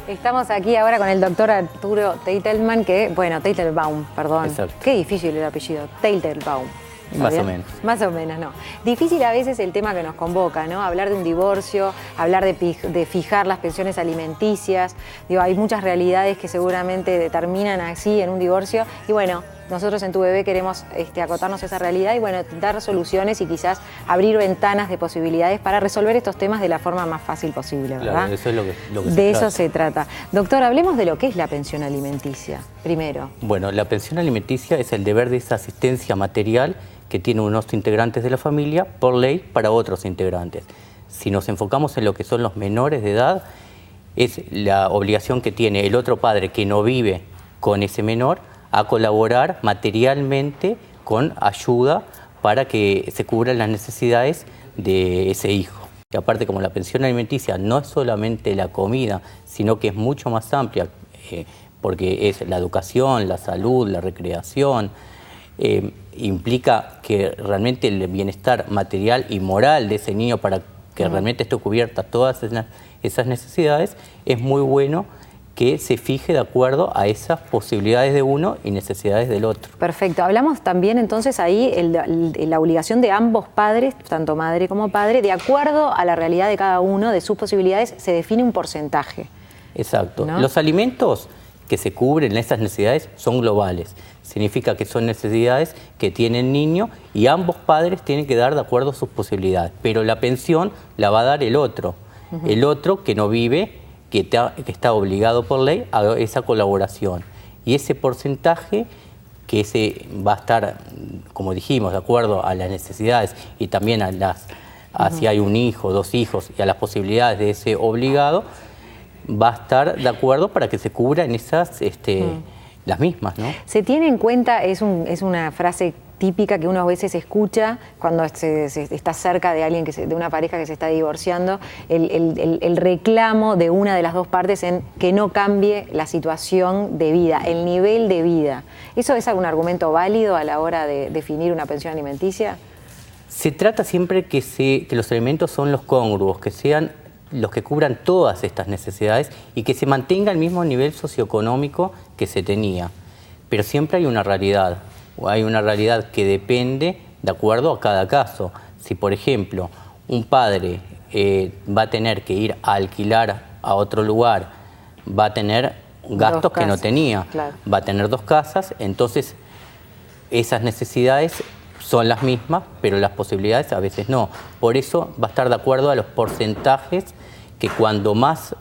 Estamos aquí ahora con el doctor Arturo Teitelman, Teitelbaum, perdón. Exacto. Qué difícil el apellido, Teitelbaum. Más o menos. Más o menos, no. Difícil a veces el tema que nos convoca, ¿no? Hablar de un divorcio, hablar de fijar las pensiones alimenticias. Digo, hay muchas realidades que seguramente determinan así en un divorcio. Y bueno, nosotros en Tu Bebé queremos acotarnos a esa realidad y bueno, dar soluciones y quizás abrir ventanas de posibilidades para resolver estos temas de la forma más fácil posible, ¿verdad? Claro, eso es lo que de eso se trata. Doctor, hablemos de lo que es la pensión alimenticia, primero. Bueno, la pensión alimenticia es el deber de esa asistencia material que tiene unos integrantes de la familia por ley para otros integrantes. Si nos enfocamos en lo que son los menores de edad, es la obligación que tiene el otro padre que no vive con ese menor a colaborar materialmente con ayuda para que se cubran las necesidades de ese hijo. Y aparte, como la pensión alimenticia no es solamente la comida, sino que es mucho más amplia, porque es la educación, la salud, la recreación, implica que realmente el bienestar material y moral de ese niño para que realmente esté cubierta todas esas necesidades, es muy bueno que se fije de acuerdo a esas posibilidades de uno y necesidades del otro. Perfecto. Hablamos también entonces ahí la obligación de ambos padres, tanto madre como padre, de acuerdo a la realidad de cada uno, de sus posibilidades, se define un porcentaje. Exacto. ¿No? Los alimentos que se cubren en esas necesidades son globales. Significa que son necesidades que tiene el niño y ambos padres tienen que dar de acuerdo a sus posibilidades. Pero la pensión la va a dar el otro. El otro que no vive, que está obligado por ley a esa colaboración. Y ese porcentaje que va a estar, como dijimos, de acuerdo a las necesidades y también a si hay un hijo, dos hijos y a las posibilidades de ese obligado, va a estar de acuerdo para que se cubran esas, las mismas, ¿no? Se tiene en cuenta, es una frase típica que uno a veces escucha cuando está cerca de alguien, de una pareja que se está divorciando, el reclamo de una de las dos partes en que no cambie la situación de vida, el nivel de vida. ¿Eso es algún argumento válido a la hora de definir una pensión alimenticia? Se trata siempre que los elementos son los congruos, que sean los que cubran todas estas necesidades y que se mantenga el mismo nivel socioeconómico que se tenía. Pero siempre hay una realidad. Hay una realidad que depende de acuerdo a cada caso. Si, por ejemplo, un padre va a tener que ir a alquilar a otro lugar, va a tener gastos que no tenía, claro. Va a tener dos casas, entonces esas necesidades son las mismas, pero las posibilidades a veces no. Por eso va a estar de acuerdo a los porcentajes que cuando más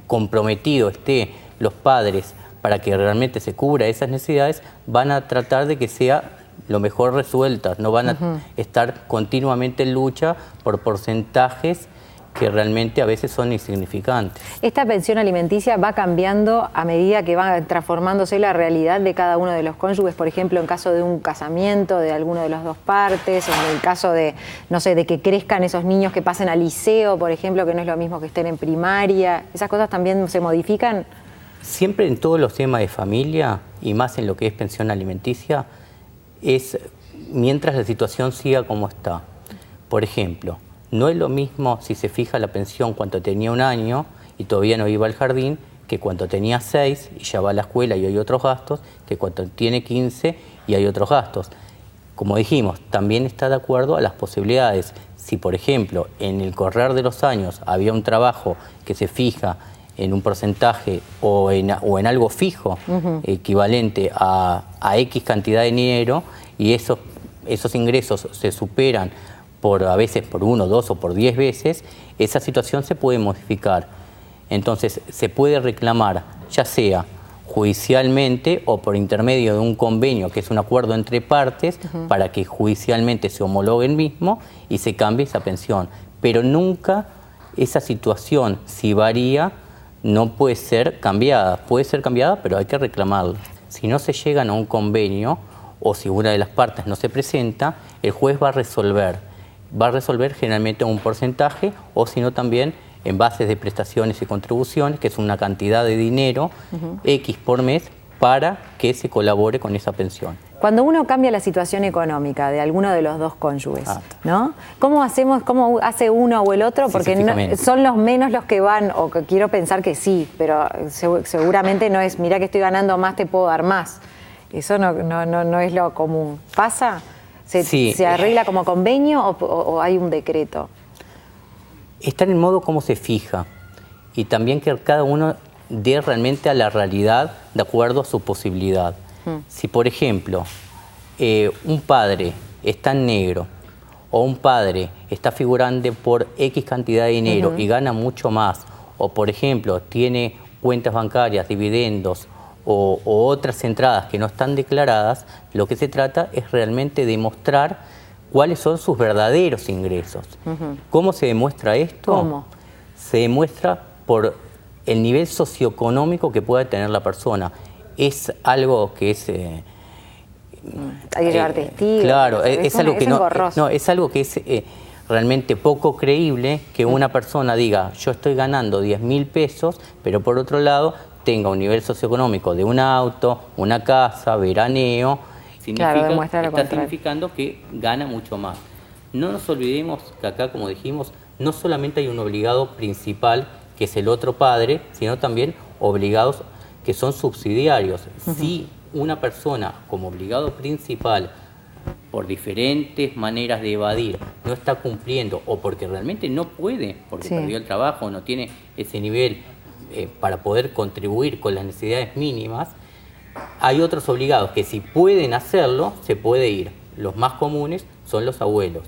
comprometido esté los padres para que realmente se cubra esas necesidades, van a tratar de que sea lo mejor resueltas, no van a estar continuamente en lucha por porcentajes que realmente a veces son insignificantes. Esta pensión alimenticia va cambiando a medida que va transformándose la realidad de cada uno de los cónyuges, por ejemplo, en caso de un casamiento de alguno de las dos partes, en el caso de, no sé, de que crezcan esos niños que pasen al liceo, por ejemplo, que no es lo mismo que estén en primaria. ¿Esas cosas también se modifican? Siempre en todos los temas de familia, y más en lo que es pensión alimenticia, es mientras la situación siga como está. Por ejemplo, no es lo mismo si se fija la pensión cuando tenía 1 año y todavía no iba al jardín, que cuando tenía 6 y ya va a la escuela y hay otros gastos, que cuando tiene 15 y hay otros gastos. Como dijimos, también está de acuerdo a las posibilidades. Si, por ejemplo, en el correr de los años había un trabajo que se fija en un porcentaje o en algo fijo, equivalente a X cantidad de dinero, y esos ingresos se superan a veces por 1, 2 o por 10 veces, esa situación se puede modificar. Entonces se puede reclamar, ya sea judicialmente o por intermedio de un convenio, que es un acuerdo entre partes, para que judicialmente se homologue el mismo y se cambie esa pensión. Pero nunca esa situación, si varía, no puede ser cambiada. Puede ser cambiada, pero hay que reclamarla. Si no se llegan a un convenio o si una de las partes no se presenta, el juez va a resolver. Va a resolver generalmente un porcentaje o si no también en bases de prestaciones y contribuciones, que es una cantidad de dinero X por mes para que se colabore con esa pensión. Cuando uno cambia la situación económica de alguno de los dos cónyuges, ¿no? ¿Cómo hacemos, cómo hace uno o el otro? Porque no, son los menos los que van, o que quiero pensar que sí, pero seguramente no es, mira que estoy ganando más, te puedo dar más. Eso no es lo común. ¿Pasa? ¿Se arregla como convenio o hay un decreto? Está en el modo cómo se fija y también que cada uno dé realmente a la realidad de acuerdo a su posibilidad. Si, por ejemplo, un padre está en negro o un padre está figurando por X cantidad de dinero y gana mucho más, o, por ejemplo, tiene cuentas bancarias, dividendos o otras entradas que no están declaradas, lo que se trata es realmente demostrar cuáles son sus verdaderos ingresos. ¿Cómo se demuestra esto? ¿Cómo? Se demuestra por el nivel socioeconómico que pueda tener la persona. Es algo que es... hay que llevar testigos. Claro, es algo que no, es algo que es realmente poco creíble que una persona diga, yo estoy ganando 10.000 pesos, pero por otro lado tenga un nivel socioeconómico de un auto, una casa, veraneo. Está significando que gana mucho más. No nos olvidemos que acá, como dijimos, no solamente hay un obligado principal, que es el otro padre, sino también obligados que son subsidiarios. Si una persona como obligado principal, por diferentes maneras de evadir, no está cumpliendo, o porque realmente no puede, porque perdió el trabajo, no tiene ese nivel para poder contribuir con las necesidades mínimas, hay otros obligados que si pueden hacerlo, se puede ir. Los más comunes son los abuelos.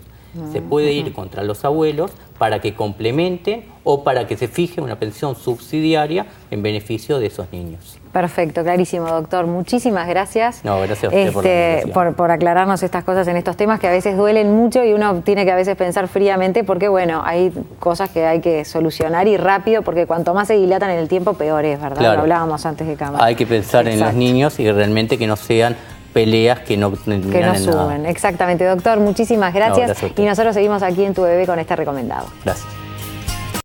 Se puede ir contra los abuelos para que complementen o para que se fije una pensión subsidiaria en beneficio de esos niños. Perfecto, clarísimo, doctor. Muchísimas gracias. No, gracias a usted por aclararnos estas cosas en estos temas que a veces duelen mucho y uno tiene que a veces pensar fríamente porque, bueno, hay cosas que hay que solucionar y rápido porque cuanto más se dilatan en el tiempo, peor es, ¿verdad? Claro. Lo hablábamos antes de cámara. Hay que pensar en los niños y realmente que no sean peleas que no terminan en nada. Exactamente, doctor. Muchísimas gracias. Y nosotros seguimos aquí en Tu Bebé con este recomendado. Gracias.